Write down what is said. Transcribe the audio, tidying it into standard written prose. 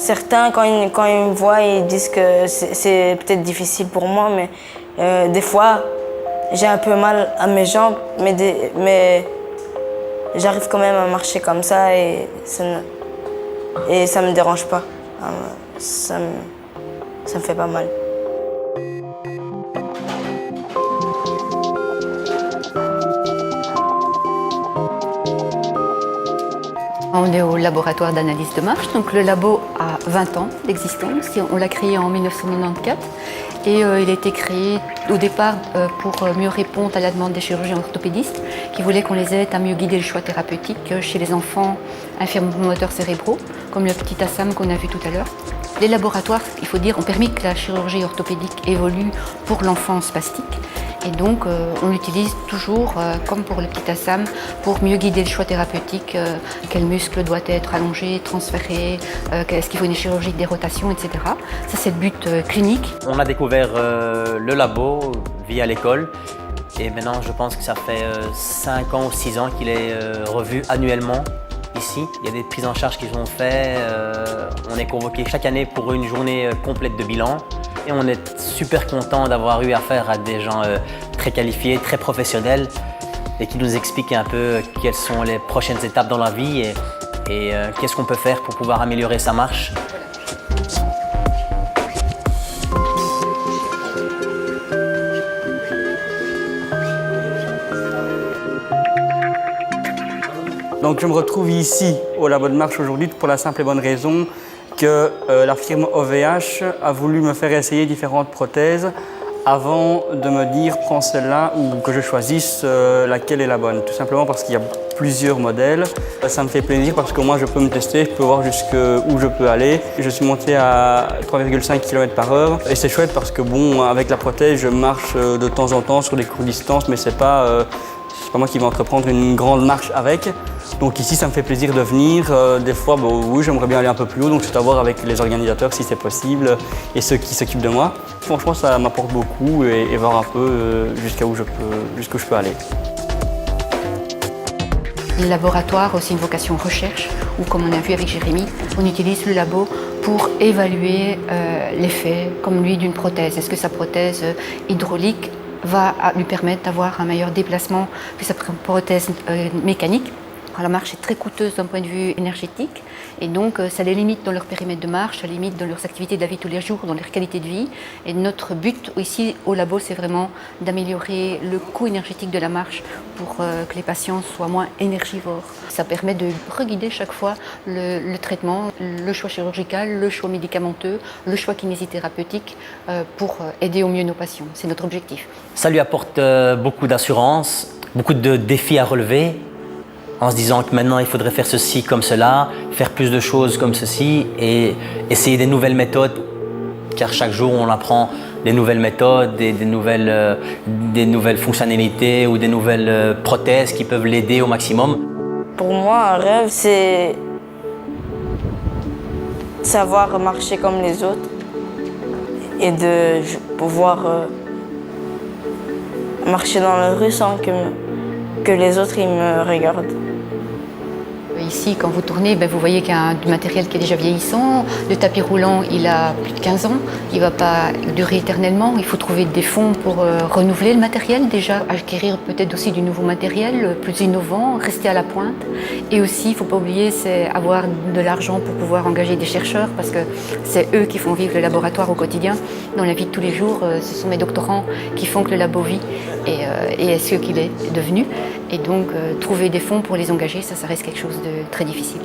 Certains, quand ils me voient, ils disent que c'est peut-être difficile pour moi, mais des fois, j'ai un peu mal à mes jambes, mais j'arrive quand même à marcher comme ça et ça me dérange pas. Ça me fait pas mal. On est au laboratoire d'analyse de marche. Donc le labo a 20 ans d'existence. On l'a créé en 1994 et il a été créé au départ pour mieux répondre à la demande des chirurgiens orthopédistes qui voulaient qu'on les aide à mieux guider le choix thérapeutique chez les enfants infirmes moteurs cérébraux, comme le petit Assam qu'on a vu tout à l'heure. Les laboratoires, il faut dire, ont permis que la chirurgie orthopédique évolue pour l'enfant spastique. Et donc, on l'utilise toujours, comme pour le petit Assam, pour mieux guider le choix thérapeutique, quel muscle doit être allongé, transféré, est-ce qu'il faut une chirurgie de dérotation, etc. Ça, c'est le but clinique. On a découvert le labo via l'école. Et maintenant, je pense que ça fait 5 ans ou 6 ans qu'il est revu annuellement ici. Il y a des prises en charge qui sont faites. On est convoqué chaque année pour une journée complète de bilan. Et on est super content d'avoir eu affaire à des gens très qualifiés, très professionnels et qui nous expliquent un peu quelles sont les prochaines étapes dans la vie et qu'est-ce qu'on peut faire pour pouvoir améliorer sa marche. Donc je me retrouve ici au labo de marche aujourd'hui pour la simple et bonne raison que la firme OVH a voulu me faire essayer différentes prothèses avant de me dire prends celle-là ou que je choisisse laquelle est la bonne. Tout simplement parce qu'il y a plusieurs modèles. Ça me fait plaisir parce que moi je peux me tester, je peux voir jusqu'où je peux aller. Je suis monté à 3,5 km/h et c'est chouette parce que bon, avec la prothèse je marche de temps en temps sur des courtes distances, mais c'est pas moi qui vais entreprendre une grande marche avec. Donc ici, ça me fait plaisir de venir. Des fois, oui, j'aimerais bien aller un peu plus haut, donc c'est à voir avec les organisateurs si c'est possible et ceux qui s'occupent de moi. Franchement, ça m'apporte beaucoup et voir un peu jusqu'où je peux aller. Le laboratoire a aussi une vocation recherche, où comme on a vu avec Jérémy, on utilise le labo pour évaluer l'effet, comme lui, d'une prothèse. Est-ce que sa prothèse hydraulique va lui permettre d'avoir un meilleur déplacement que sa prothèse mécanique? La marche est très coûteuse d'un point de vue énergétique et donc ça les limite dans leur périmètre de marche, ça limite dans leurs activités de la vie de tous les jours, dans leur qualité de vie. Et notre but ici au labo, c'est vraiment d'améliorer le coût énergétique de la marche pour que les patients soient moins énergivores. Ça permet de reguider chaque fois le traitement, le choix chirurgical, le choix médicamenteux, le choix kinésithérapeutique pour aider au mieux nos patients. C'est notre objectif. Ça lui apporte beaucoup d'assurance, beaucoup de défis à relever, en se disant que maintenant il faudrait faire ceci comme cela, faire plus de choses comme ceci et essayer des nouvelles méthodes, car chaque jour on apprend des nouvelles méthodes, des nouvelles fonctionnalités ou des nouvelles prothèses qui peuvent l'aider au maximum. Pour moi, un rêve, c'est savoir marcher comme les autres et de pouvoir marcher dans la rue sans que les autres ils me regardent. Ici, quand vous tournez, vous voyez qu'il y a du matériel qui est déjà vieillissant. Le tapis roulant, il a plus de 15 ans. Il ne va pas durer éternellement. Il faut trouver des fonds pour renouveler le matériel déjà, acquérir peut-être aussi du nouveau matériel plus innovant, rester à la pointe. Et aussi, il ne faut pas oublier, c'est avoir de l'argent pour pouvoir engager des chercheurs parce que c'est eux qui font vivre le laboratoire au quotidien. Dans la vie de tous les jours, ce sont mes doctorants qui font que le labo vit et est ce qu'il est devenu. Et donc, trouver des fonds pour les engager, ça reste quelque chose de très difficile.